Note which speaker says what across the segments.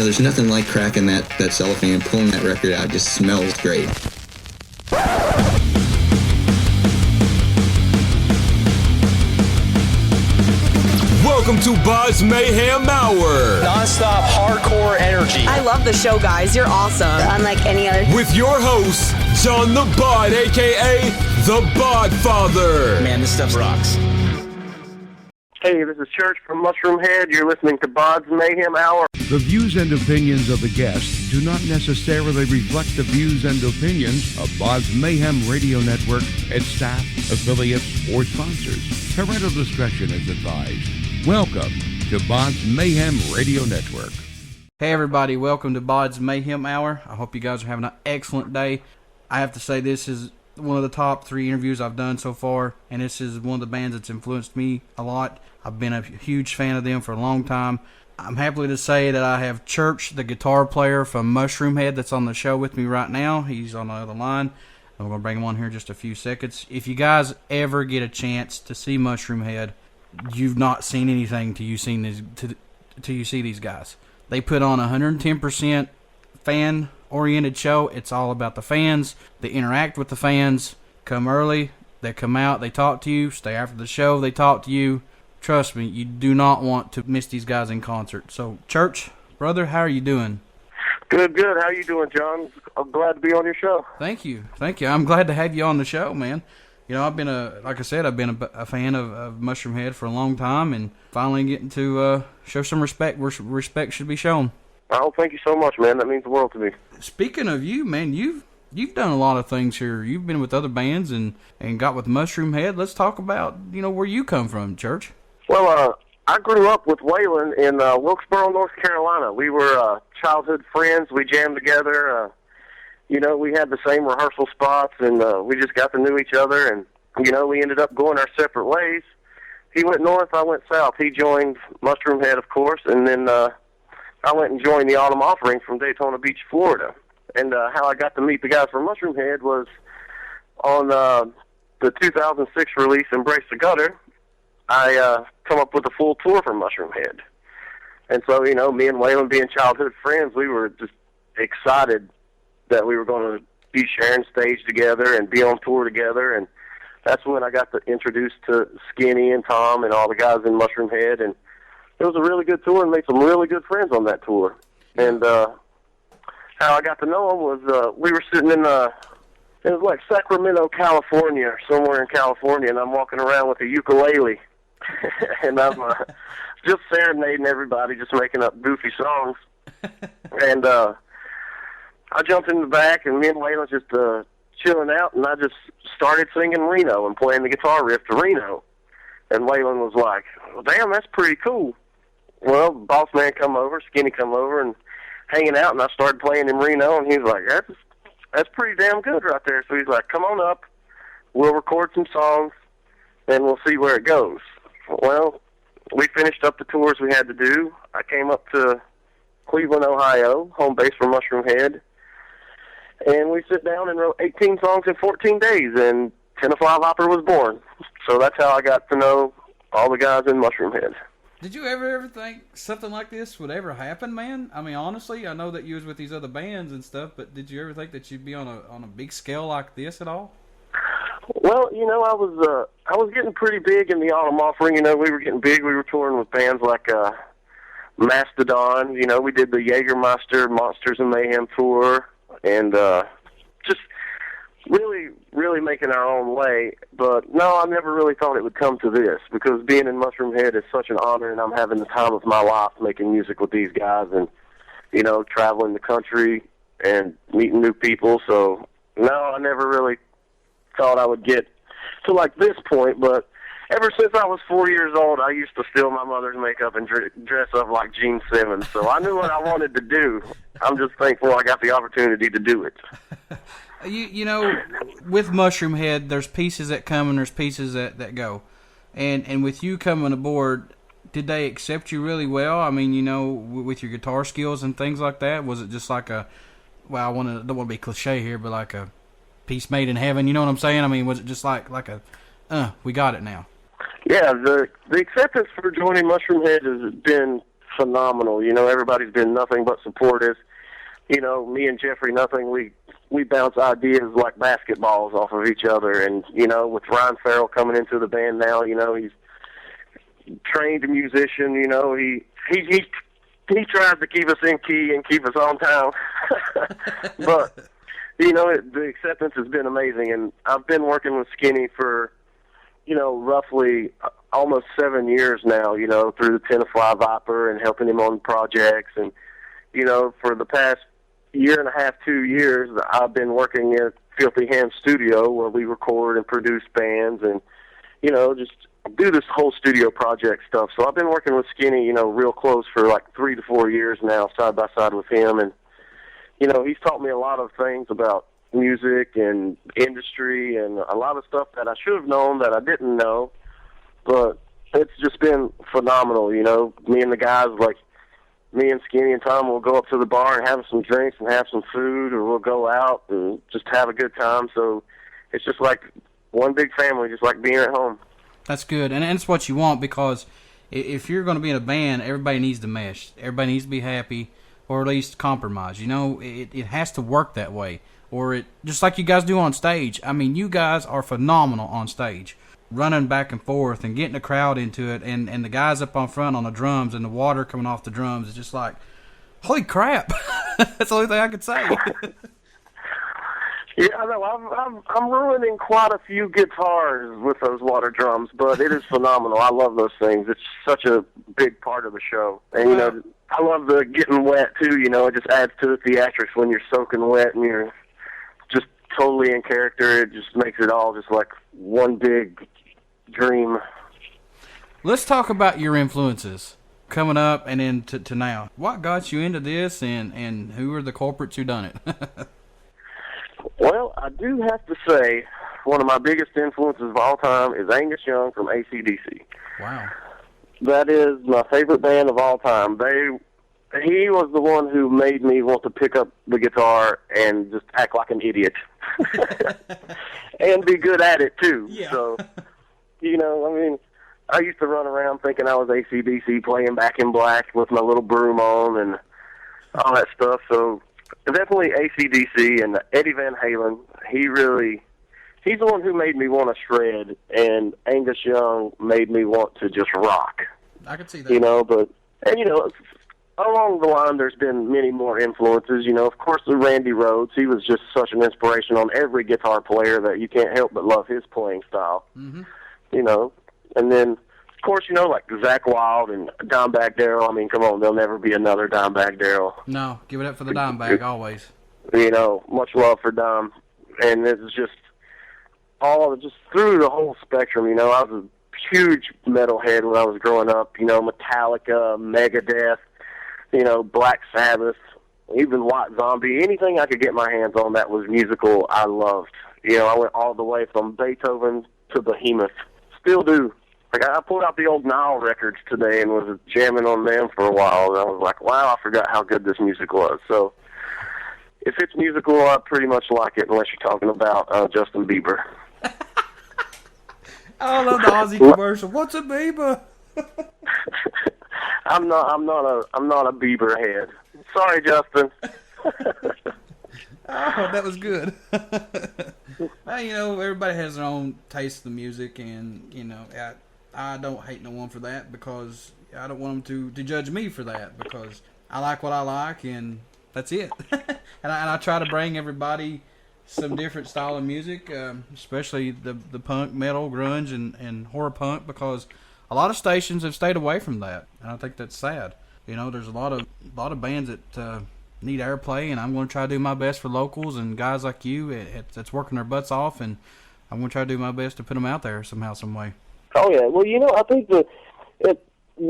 Speaker 1: there's nothing like cracking that cellophane, pulling that record out. It just smells great.
Speaker 2: Welcome to BODS Mayhem Hour.
Speaker 3: Non-stop hardcore energy.
Speaker 4: I love the show, guys. You're awesome.
Speaker 5: Unlike any other.
Speaker 2: With your host, John the Bod, a.k.a. The Bod Father.
Speaker 3: Man, this stuff rocks.
Speaker 6: Hey, this is Church from Mushroomhead. You're listening to BODS Mayhem Hour.
Speaker 7: The views and opinions of the guests do not necessarily reflect the views and opinions of BODS Mayhem Radio Network, its staff, affiliates, or sponsors. Parental discretion is advised. Welcome to BODS Mayhem Radio Network.
Speaker 8: Hey everybody, welcome to BODS Mayhem Hour. I hope you guys are having an excellent day. I have to say this is one of the top 3 interviews I've done so far, and this is one of the bands that's influenced me a lot. I've been a huge fan of them for a long time. I'm happy to say that I have Church, the guitar player from Mushroomhead, that's on the show with me right now. He's on the other line. I'm going to bring him on here in just a few seconds. If you guys ever get a chance to see Mushroomhead, you've not seen anything till you see these guys. They put on 110% fan-oriented show. It's all about the fans. They interact with the fans. Come early, they come out, they talk to you. Stay after the show, they talk to you. Trust me, you do not want to miss these guys in concert. So, Church, brother, how are you doing?
Speaker 6: Good. How you doing, John? I'm glad to be on your show.
Speaker 8: Thank you. I'm glad to have you on the show, man. I've been I've been a fan of Mushroomhead for a long time, and finally getting to show some respect where respect should be shown.
Speaker 6: Oh, thank you so much, man. That means the world to me. Speaking
Speaker 8: of you, man, you've done a lot of things here. You've been with other bands and got with Mushroomhead. Let's talk about where you come from, Church.
Speaker 6: Well, I grew up with Waylon in Wilkesboro, North Carolina. We were childhood friends. We jammed together. We had the same rehearsal spots, and we just got to know each other, and, we ended up going our separate ways. He went north, I went south. He joined Mushroomhead, of course, and then I went and joined the Autumn Offering from Daytona Beach, Florida. And how I got to meet the guys from Mushroomhead was on the 2006 release, Embrace the Gutter. I come up with a full tour for Mushroomhead. And so, me and Waylon being childhood friends, we were just excited that we were going to be sharing stage together and be on tour together, and that's when I got introduced to Skinny and Tom and all the guys in Mushroomhead, and it was a really good tour and made some really good friends on that tour. And how I got to know them was we were sitting in it was like Sacramento, California, or somewhere in California, and I'm walking around with a ukulele, and I'm just serenading everybody, just making up goofy songs, and I jumped in the back, and me and Waylon just chilling out, and I just started singing Reno and playing the guitar riff to Reno. And Waylon was like, well, damn, that's pretty cool. Well, Boss Man come over, Skinny come over, and hanging out, and I started playing him Reno, and he's like, that's pretty damn good right there. So he's like, come on up, we'll record some songs, and we'll see where it goes. Well, we finished up the tours we had to do. I came up to Cleveland, Ohio, home base for Mushroomhead, and we sit down and wrote 18 songs in 14 days, and 10 of 5 Opera was born. So that's how I got to know all the guys in Mushroomhead.
Speaker 8: Did you ever think something like this would ever happen, man? I mean, honestly, I know that you was with these other bands and stuff, but did you ever think that you'd be on a big scale like this at all?
Speaker 6: Well, I was getting pretty big in the Autumn Offering. We were getting big. We were touring with bands like Mastodon. We did the Jägermeister Monsters and Mayhem tour, and just really, really making our own way. But no, I never really thought it would come to this, because being in Mushroomhead is such an honor, and I'm having the time of my life making music with these guys and, traveling the country and meeting new people. So, no, I never really thought I would get to like this point, but ever since I was 4 years old, I used to steal my mother's makeup and dress up like Gene Simmons. So I knew what I wanted to do. I'm just thankful I got the opportunity to do it.
Speaker 8: With Mushroomhead, there's pieces that come and there's pieces that go. And with you coming aboard, did they accept you really well? I mean, with your guitar skills and things like that? Was it just like I don't want to be cliche here, but like a piece made in heaven, you know what I'm saying? I mean, was it just like we got it now?
Speaker 6: Yeah, the acceptance for joining Mushroomhead has been phenomenal. You know, everybody's been nothing but supportive. You know, me and Jeffrey, we bounce ideas like basketballs off of each other. And, you know, with Ryan Farrell coming into the band now, you know, he's trained musician, you know, he tries to keep us in key and keep us on time. But, you know, the acceptance has been amazing. And I've been working with Skinny for, you know, roughly almost 7 years now, you know, through the Tenafly Viper and helping him on projects. And, you know, for the past year and a half, 2 years, I've been working at Filthy Hand Studio where we record and produce bands and, you know, just do this whole studio project stuff. So I've been working with Skinny, you know, real close for like 3 to 4 years now, side by side with him. And, you know, he's taught me a lot of things about music and industry and a lot of stuff that I should have known that I didn't know. But it's just been phenomenal, you know. Me and the guys, like me and Skinny and Tom, will go up to the bar and have some drinks and have some food, or we'll go out and just have a good time. So it's just like one big family, just like being at home. That's
Speaker 8: good, and it's what you want, because if you're going to be in a band, everybody needs to mesh. Everybody needs to be happy, or at least compromise. You know, it has to work that way, or it just like you guys do on stage. I mean, you guys are phenomenal on stage, running back and forth and getting the crowd into it, and the guys up on front on the drums and the water coming off the drums is just like, holy crap! That's the only thing I could say.
Speaker 6: Yeah, I know. I'm ruining quite a few guitars with those water drums, but it is phenomenal. I love those things. It's such a big part of the show. And, you know, I love the getting wet, too. You know, it just adds to the theatrics when you're soaking wet and you're just totally in character. It just makes it all just like one big dream.
Speaker 8: Let's talk about your influences coming up and then to now. What got you into this, and who are the culprits who done it?
Speaker 6: Well, I do have to say one of my biggest influences of all time is Angus Young from AC/DC.
Speaker 8: Wow.
Speaker 6: That is my favorite band of all time. He was the one who made me want to pick up the guitar and just act like an idiot. And be good at it, too. Yeah. So, you know, I mean, I used to run around thinking I was AC/DC, playing Back in Black with my little broom on and all that stuff. So definitely AC/DC and Eddie Van Halen. He's the one who made me want to shred, and Angus Young made me want to just rock.
Speaker 8: I could see that.
Speaker 6: You know, you know, along the line, there's been many more influences. You know, of course, the Randy Rhoads. He was just such an inspiration on every guitar player that you can't help but love his playing style. Mm-hmm. You know, and then, of course, you know, like Zakk Wylde and Dimebag Darrell. I mean, come on, there'll never be another Dimebag Darrell.
Speaker 8: No, give it up for the Dimebag, always.
Speaker 6: You know, much love for Dime. And it's just just through the whole spectrum. You know, I was a huge metalhead when I was growing up. You know, Metallica, Megadeth, you know, Black Sabbath, even White Zombie. Anything I could get my hands on that was musical, I loved. You know, I went all the way from Beethoven to Behemoth. Still do. Like, I pulled out the old Nile records today and was jamming on them for a while, and I was like, wow, I forgot how good this music was. So if it's musical, I pretty much like it, unless you're talking about Justin Bieber.
Speaker 8: I love the Aussie commercial. What's a Bieber?
Speaker 6: I'm not a Bieber head. Sorry, Justin.
Speaker 8: Oh, that was good. Well, you know, everybody has their own taste in the music, and you know, I don't hate no one for that, because I don't want them to judge me for that, because I like what I like, and that's it. and I try to bring everybody some different style of music, especially the punk, metal, grunge, and horror punk, because a lot of stations have stayed away from that, and I think that's sad. You know, there's a lot of bands that need airplay, and I'm going to try to do my best for locals and guys like you that's working their butts off, and I'm going to try to do my best to put them out there somehow, some way.
Speaker 6: Oh, yeah. Well, you know, I think the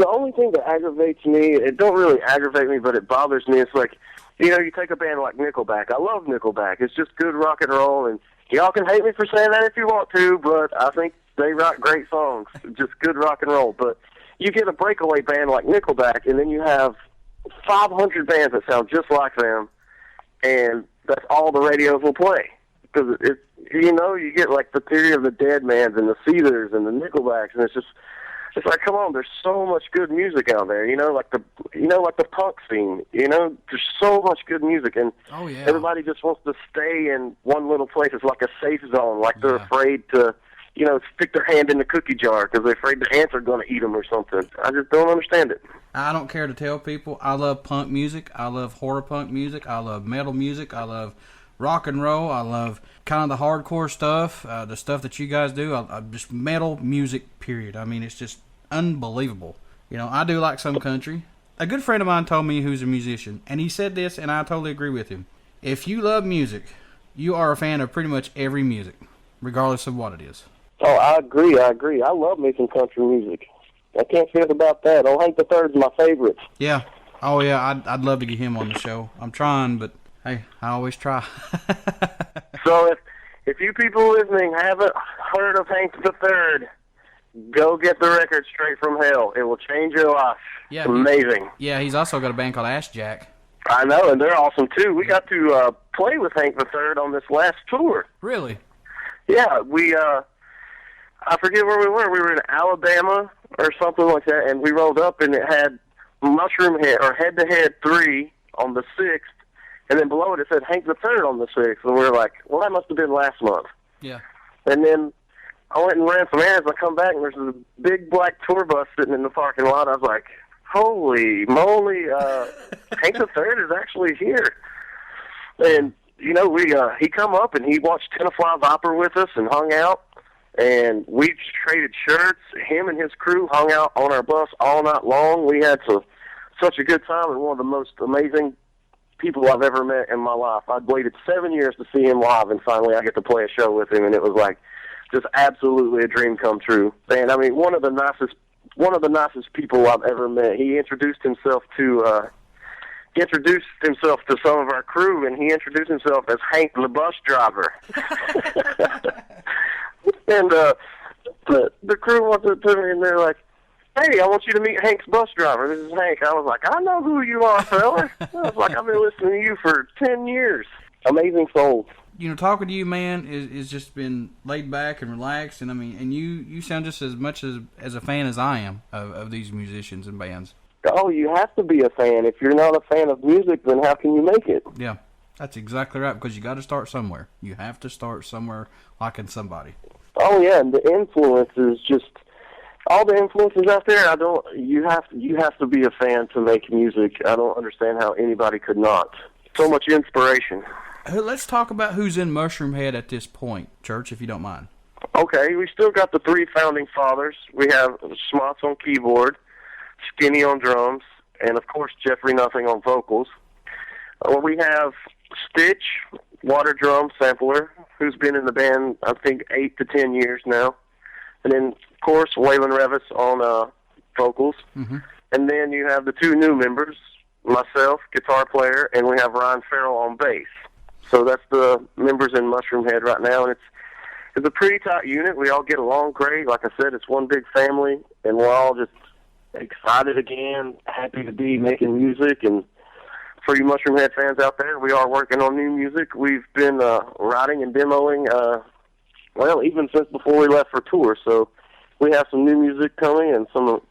Speaker 6: only thing that aggravates me, it don't really aggravate me, but it bothers me, it's like, you know, you take a band like Nickelback. I love Nickelback. It's just good rock and roll, and y'all can hate me for saying that if you want to, but I think they write great songs, just good rock and roll. But you get a breakaway band like Nickelback, and then you have 500 bands that sound just like them, and that's all the radios will play. Because, you know, you get like the Theory of the Dead Mans and the Seethers and the Nickelbacks, and it's just It's like, come on, there's so much good music out there, like the punk scene, there's so much good music, and everybody just wants to stay in one little place. It's like a safe zone, like they're afraid to, stick their hand in the cookie jar because they're afraid the ants are going to eat them or something. I just don't understand it.
Speaker 8: I don't care to tell people, I love punk music, I love horror punk music, I love metal music, I love rock and roll, I love kind of the hardcore stuff, the stuff that you guys do. I just metal music, period. I mean, it's just unbelievable. I do like some country. A good friend of mine told me, who's a musician, and he said this, and I totally agree with him. If you love music, you are a fan of pretty much every music, regardless of what it is.
Speaker 6: Oh, I agree. I love me some country music. I can't forget about that. Oh, Hank the Third's my favorite.
Speaker 8: Yeah. Oh, yeah, I'd love to get him on the show. I'm trying, but hey, I always try.
Speaker 6: So if you people listening haven't heard of Hank the Third, go get the record Straight from Hell. It will change your life. Yeah, it's amazing.
Speaker 8: He's also got a band called Ash Jack.
Speaker 6: I know, and they're awesome too. We got to play with Hank the Third on this last tour.
Speaker 8: Really?
Speaker 6: Yeah, I forget where we were. We were in Alabama or something like that, and we rolled up, and it had Mushroomhead, or Head to Head 3 on the 6th, and then below it said Hank the Third on the 6th, and we were like, well, that must have been last month.
Speaker 8: Yeah. And
Speaker 6: then I went and ran some errands. I come back, and there's a big black tour bus sitting in the parking lot. I was like, holy moly, Hank the Third is actually here. And, he come up, and he watched Ten of Fly Viper with us and hung out. And we traded shirts. Him and his crew hung out on our bus all night long. We had such a good time, and one of the most amazing people I've ever met in my life. I'd waited 7 years to see him live, and finally I get to play a show with him, and it was like just absolutely a dream come true. Man, I mean, one of the nicest people I've ever met. He introduced himself to some of our crew, and he introduced himself as Hank the bus driver. And the crew wants to me, and they're like, hey, I want you to meet Hank's bus driver. This is Hank. I was like, I know who you are, fella. I was like, I've been listening to you for 10 years. Amazing soul.
Speaker 8: Talking to you, man, is just been laid back and relaxed, and I mean, and you sound just as much as a fan as I am of these musicians and bands.
Speaker 6: Oh, you have to be a fan. If you're not a fan of music, then how can you make it?
Speaker 8: Yeah, that's exactly right, because you got to start somewhere. You have to start somewhere, liking somebody.
Speaker 6: Oh yeah, and the influences, just all the influences out there. You have to be a fan to make music. I don't understand how anybody could not. So much inspiration.
Speaker 8: Let's talk about who's in Mushroomhead at this point, Church, if you don't mind.
Speaker 6: Okay, we still got the three founding fathers. We have Smots on keyboard, Skinny on drums, and of course Jeffrey Nothing on vocals. We have Stitch, water drum sampler, who's been in the band, I think, 8 to 10 years now. And then, of course, Waylon Revis on vocals. Mm-hmm. And then you have the two new members, myself, guitar player, and we have Ryan Farrell on bass. So that's the members in Mushroomhead right now, and it's a pretty tight unit. We all get along great. Like I said, it's one big family, and we're all just excited again, happy to be making music. And for you Mushroomhead fans out there, we are working on new music. We've been writing and demoing, even since before we left for tour. So we have some new music coming and some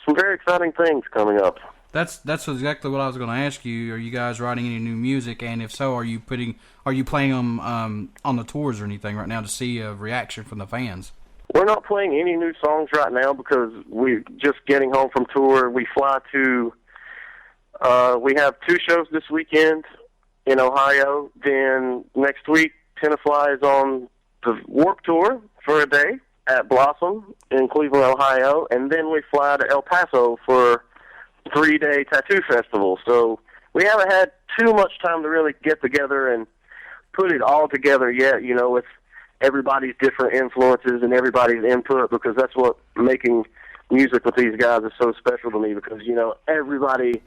Speaker 6: very exciting things coming up.
Speaker 8: That's exactly what I was going to ask you. Are you guys writing any new music? And if so, are you playing them on the tours or anything right now to see a reaction from the fans?
Speaker 6: We're not playing any new songs right now because we're just getting home from tour. We fly to, we have 2 shows this weekend in Ohio. Then next week, Tenafly is on the Warp Tour for a day at Blossom in Cleveland, Ohio. And then we fly to El Paso for 3-day tattoo festival. So we haven't had too much time to really get together and put it all together yet, with everybody's different influences and everybody's input, because that's what making music with these guys is so special to me, because, everybody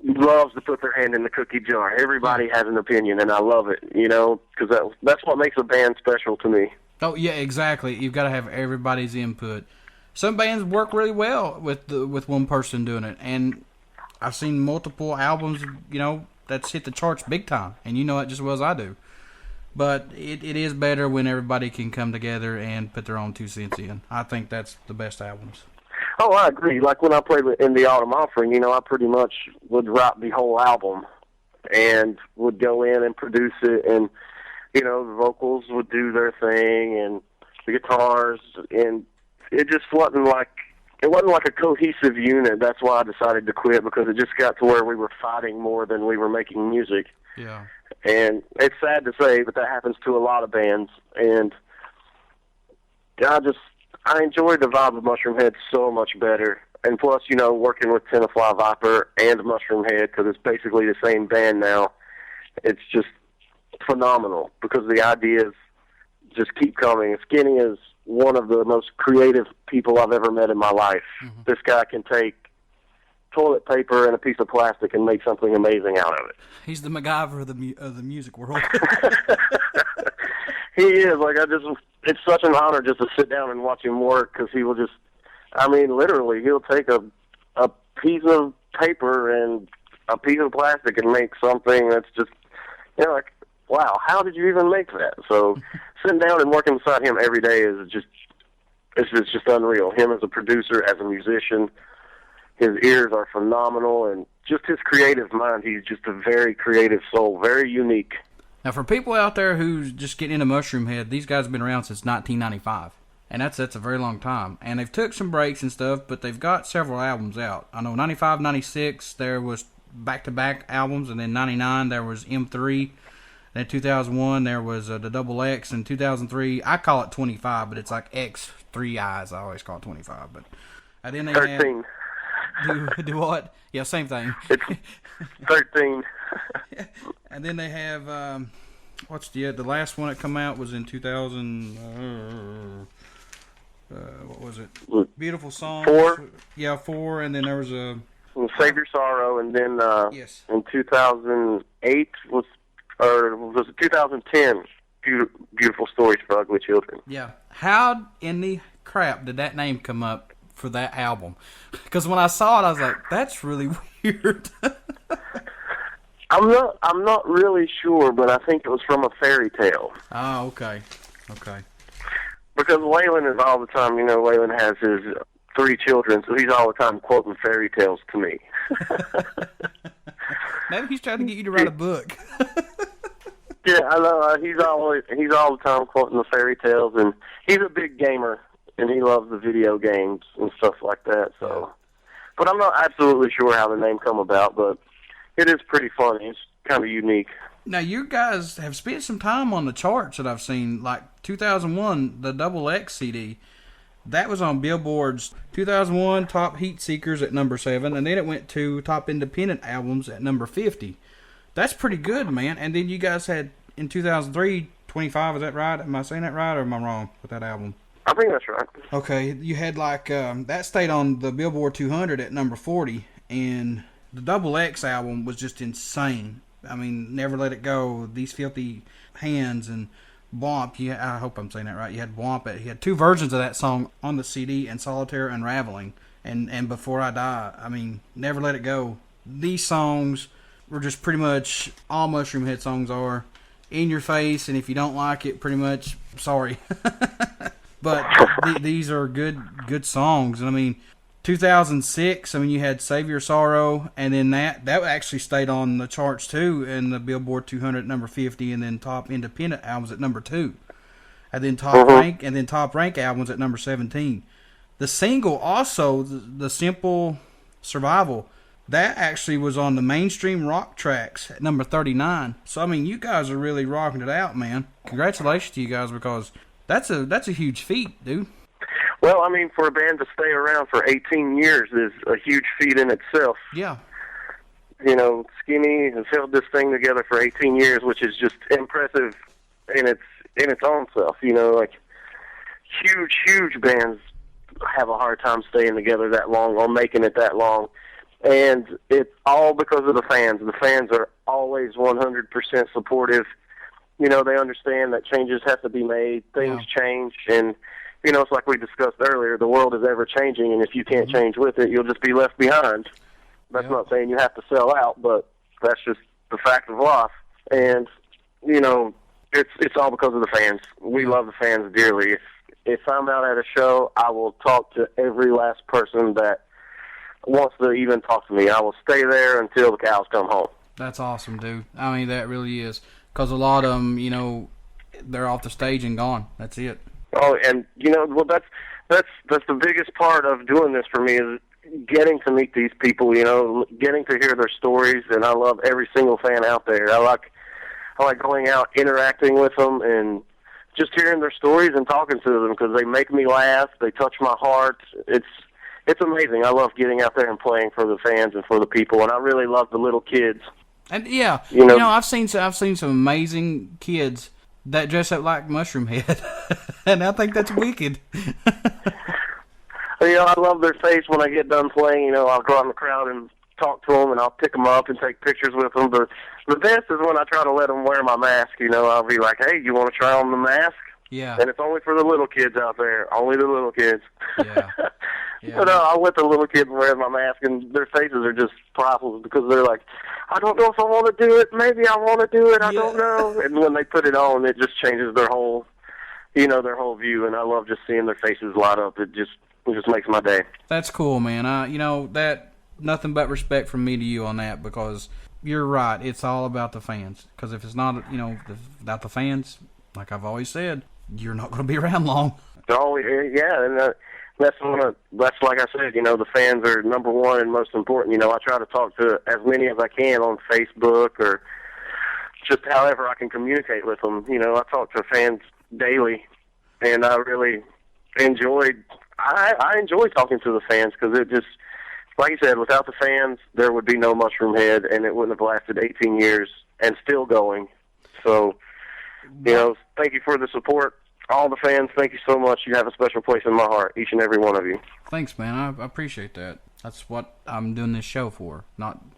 Speaker 6: loves to put their hand in the cookie jar. Everybody has an opinion, and I love it, because that's what makes a band special to me.
Speaker 8: Oh, yeah, exactly. You've got to have everybody's input. Some bands work really well with one person doing it, and I've seen multiple albums, that's hit the charts big time, and you know it just as well as I do. But it is better when everybody can come together and put their own 2 cents in. I think that's the best albums.
Speaker 6: Oh, I agree. Like when I played in the Autumn Offering, I pretty much would write the whole album and would go in and produce it, and the vocals would do their thing and the guitars, and it just wasn't like a cohesive unit. That's why I decided to quit, because it just got to where we were fighting more than we were making music.
Speaker 8: Yeah.
Speaker 6: And it's sad to say, but that happens to a lot of bands. And I enjoyed the vibe of Mushroomhead so much better. And plus, working with Tenafly Viper and Mushroomhead, because it's basically the same band now, it's just phenomenal, because the ideas just keep coming. Skinny is one of the most creative people I've ever met in my life. Mm-hmm. This guy can take toilet paper and a piece of plastic and make something amazing out of it.
Speaker 8: He's the MacGyver of the music world.
Speaker 6: He is. It's such an honor just to sit down and watch him work, because he will just, literally, he'll take a piece of paper and a piece of plastic and make something that's just, wow, how did you even make that? So sitting down and working beside him every day is just unreal. Him as a producer, as a musician, his ears are phenomenal, and just his creative mind. He's just a very creative soul, very unique.
Speaker 8: Now, for people out there who's just getting into Mushroomhead, these guys have been around since 1995, and that's a very long time. And they've took some breaks and stuff, but they've got several albums out. I know 95, 96, there was back-to-back albums, and then 99, there was M3. Then 2001, there was the Double X. In 2003, I call it 25, but it's like X, 3 eyes. I always call it 25. But then they
Speaker 6: 13.
Speaker 8: Do what? Yeah, same thing.
Speaker 6: It's 13.
Speaker 8: And then they have, the last one that come out was in 2000, what was it? Beautiful Songs.
Speaker 6: 4?
Speaker 8: Yeah, 4, and then there was a...
Speaker 6: Save Your Sorrow, and then
Speaker 8: yes.
Speaker 6: In 2008 was it 2010, Beautiful Stories for Ugly Children.
Speaker 8: Yeah. How in the crap did that name come up for that album? Because when I saw it, I was like, that's really weird.
Speaker 6: I'm not really sure, but I think it was from a fairy tale.
Speaker 8: Oh, okay.
Speaker 6: Because Waylon is all the time, Waylon has his 3 children, so he's all the time quoting fairy tales to me.
Speaker 8: Maybe he's trying to get you to write a book.
Speaker 6: Yeah, I know. He's all the time quoting the fairy tales, and he's a big gamer, and he loves the video games and stuff like that. So, but I'm not absolutely sure how the name come about, but it is pretty funny. It's kind of unique.
Speaker 8: Now, you guys have spent some time on the charts that I've seen, like 2001, the Double X CD. That was on Billboard's 2001 Top Heat Seekers at number 7, and then it went to Top Independent Albums at number 50. That's pretty good, man. And then you guys had, in 2003, 25, is that right? Am I saying that right, or am I wrong with that album?
Speaker 6: I think that's right.
Speaker 8: Okay, you had that stayed on the Billboard 200 at number 40, and the Double X album was just insane. I mean, Never Let It Go, These Filthy Hands, and Womp. I hope I'm saying that right. You had Womp. He had 2 versions of that song on the CD, and Solitaire Unraveling, and Before I Die. I mean, Never Let It Go. These songs were just pretty much all Mushroomhead songs are. In your face, and if you don't like it, pretty much, sorry. But these are good songs. And I mean, 2006, you had Save Your Sorrow, and then that actually stayed on the charts too, in the Billboard 200 at number 50, and then Top Independent Albums at number 2, and then Top Rank Albums at number 17. The single also, the Simple Survival, that actually was on the Mainstream Rock Tracks at number 39. So you guys are really rocking it out, man. Congratulations to you guys, because that's a huge feat, dude.
Speaker 6: Well, for a band to stay around for 18 years is a huge feat in itself.
Speaker 8: Yeah.
Speaker 6: Skinny has held this thing together for 18 years, which is just impressive in its own self. Huge bands have a hard time staying together that long or making it that long. And it's all because of the fans. The fans are always 100% supportive. They understand that changes have to be made. Things change, and it's like we discussed earlier, the world is ever changing, and if you can't change with it, you'll just be left behind. That's not saying you have to sell out, but that's just the fact of life. And, it's all because of the fans. We love the fans dearly. if I'm out at a show, I will talk to every last person that wants to even talk to me. I will stay there until the cows come home.
Speaker 8: That's awesome, dude. I mean, that really is. Because a lot of them, you know, they're off the stage and gone. That's it.
Speaker 6: Oh, and, you know, well, that's the biggest part of doing this for me is getting to meet these people, you know, getting to hear their stories, and I love every single fan out there. I like going out, interacting with them, and just hearing their stories and talking to them because they make me laugh. They touch my heart. It's amazing. I love getting out there and playing for the fans and for the people, and I really love the little kids.
Speaker 8: And you know, I've seen some amazing kids that dress up like Mushroomhead, and I think that's wicked.
Speaker 6: You know, I love their face when I get done playing. You know, I'll go out in the crowd and talk to them, and I'll pick them up and take pictures with them. But the best is when I try to let them wear my mask. You know, I'll be like, hey, you want to try on the mask?
Speaker 8: Yeah.
Speaker 6: And it's only for the little kids out there, only the little kids.
Speaker 8: Yeah. Yeah.
Speaker 6: But I'll let the little kids wear my mask, and their faces are just priceless because they're like, I don't know if I want to do it. Maybe I want to do it. I don't know. And when they put it on, it just changes their whole, you know, their whole view. And I love just seeing their faces light up. It just makes my day.
Speaker 8: That's cool, man. You know, that nothing but respect from me to you on that because you're right. It's all about the fans. Because if it's not, you know, without the fans, like I've always said, you're not going to be around long.
Speaker 6: Oh, yeah, and that's like I said, you know, the fans are number one and most important. You know, I try to talk to as many as I can on Facebook or just however I can communicate with them. You know, I talk to fans daily, and I really enjoyed. I enjoy talking to the fans because it just, like you said, without the fans, there would be no Mushroomhead, and it wouldn't have lasted 18 years and still going. So, you know, thank you for the support. All the fans, thank you so much. You have a special place in my heart, each and every one of you.
Speaker 8: Thanks, man. I appreciate that. That's what I'm doing this show for. Not, you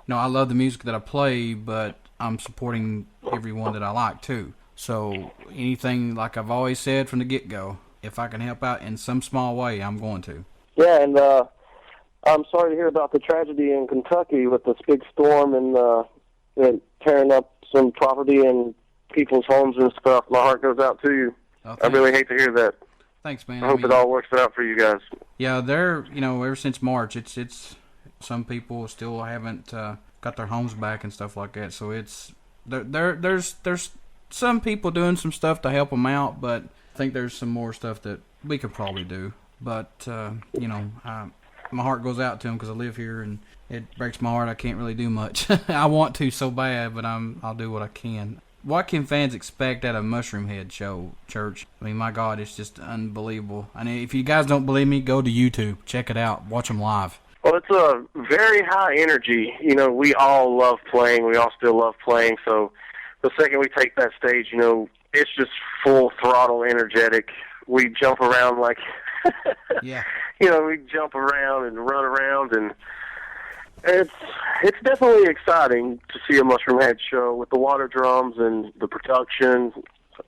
Speaker 8: know, I love the music that I play, but I'm supporting everyone that I like too. So anything, like I've always said from the get-go, if I can help out in some small way, I'm going to.
Speaker 6: Yeah, and I'm sorry to hear about the tragedy in Kentucky with this big storm and tearing up some property and people's homes and stuff. My heart goes out to you.
Speaker 8: Oh,
Speaker 6: I really hate to hear that.
Speaker 8: Thanks, man.
Speaker 6: I hope it all works out for you guys.
Speaker 8: Yeah, they're, you know, ever since March, it's some people still haven't got their homes back and stuff like that. So it's there's some people doing some stuff to help them out, but I think there's some more stuff that we could probably do. But you know, my heart goes out to them because I live here, and it breaks my heart. I can't really do much. I want to so bad, but I'll do what I can. What can fans expect at a Mushroomhead show, Church? I mean, my God, it's just unbelievable. I mean, if you guys don't believe me, go to YouTube. Check it out. Watch them live.
Speaker 6: Well, it's a very high energy. You know, we all love playing. We all still love playing. So the second we take that stage, you know, it's just full throttle energetic. We jump around like,
Speaker 8: yeah.
Speaker 6: You know, we jump around and run around, and it's definitely exciting to see a Mushroomhead show with the water drums and the production,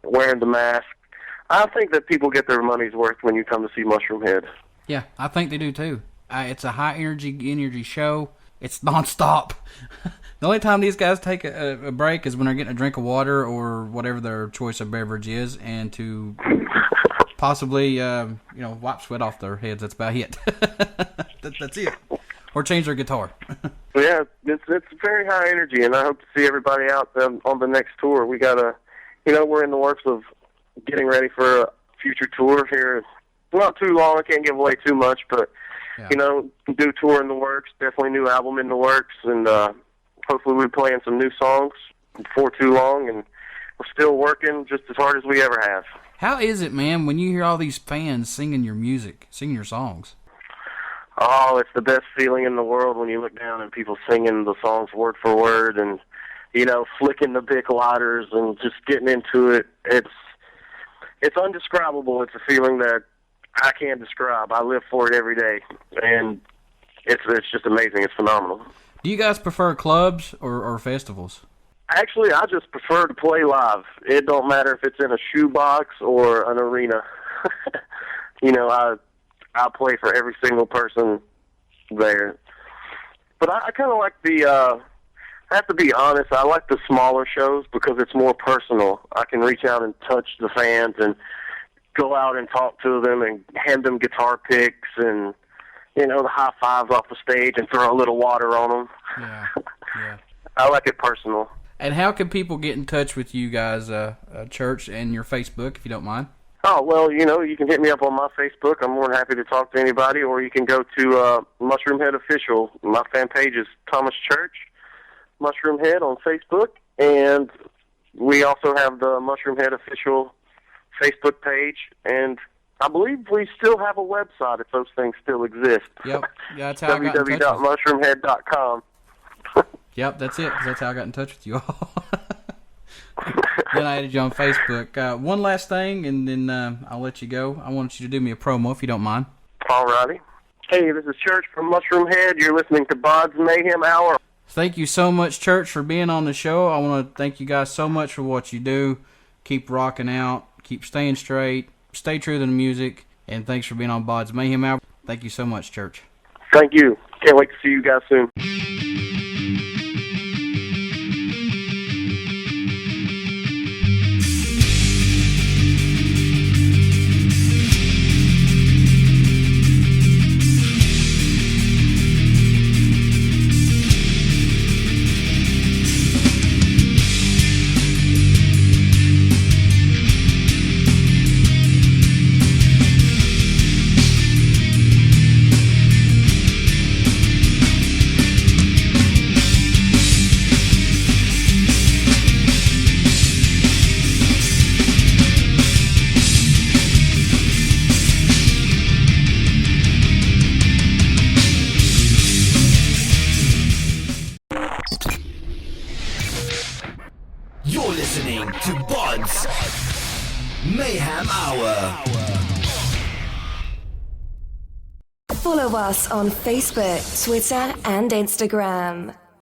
Speaker 6: wearing the mask. I think that people get their money's worth when you come to see Mushroomhead.
Speaker 8: Yeah, I think they do too. It's a high energy show. It's nonstop. The only time these guys take a break is when they're getting a drink of water or whatever their choice of beverage is, and to possibly you know, wipe sweat off their heads. That's about it. That's it. Or change their guitar.
Speaker 6: Yeah, it's very high energy, and I hope to see everybody out on the next tour. We got we're in the works of getting ready for a future tour here. Not too long, I can't give away too much, but, yeah. You know, do tour in the works, definitely new album in the works, and hopefully we'll be playing some new songs before too long, and we're still working just as hard as we ever have.
Speaker 8: How is it, man, when you hear all these fans singing your music, singing your songs?
Speaker 6: Oh, it's the best feeling in the world when you look down and people singing the songs word for word and, you know, flicking the Bic lighters and just getting into it. It's undescribable. It's a feeling that I can't describe. I live for it every day, and it's just amazing. It's phenomenal.
Speaker 8: Do you guys prefer clubs or festivals?
Speaker 6: Actually, I just prefer to play live. It don't matter if it's in a shoebox or an arena. You know, I play for every single person there. But I kind of like I have to be honest, I like the smaller shows because it's more personal. I can reach out and touch the fans and go out and talk to them and hand them guitar picks and, the high fives off the stage and throw a little water on them.
Speaker 8: Yeah.
Speaker 6: I like it personal.
Speaker 8: And how can people get in touch with you guys, Church, and your Facebook, if you don't mind?
Speaker 6: Oh, well, you can hit me up on my Facebook. I'm more than happy to talk to anybody, or you can go to Mushroomhead Official. My fan page is Thomas Church, Mushroomhead on Facebook, and we also have the Mushroomhead Official Facebook page, and I believe we still have a website if those things still exist.
Speaker 8: Yep, that's how I got in touch with you.
Speaker 6: www.mushroomhead.com.
Speaker 8: Yep, that's it, 'cause that's how I got in touch with you all. Then I added you on Facebook. One last thing, and then I'll let you go. I want you to do me a promo, if you don't mind.
Speaker 6: Alrighty. Hey, this is Church from Mushroomhead. You're listening to BODS Mayhem Hour.
Speaker 8: Thank you so much, Church, for being on the show. I want to thank you guys so much for what you do. Keep rocking out. Keep staying straight. Stay true to the music. And thanks for being on BODS Mayhem Hour. Thank you so much, Church.
Speaker 6: Thank you. Can't wait to see you guys soon.
Speaker 5: You're listening to BODS Mayhem Hour.
Speaker 9: Follow us on Facebook, Twitter, and Instagram.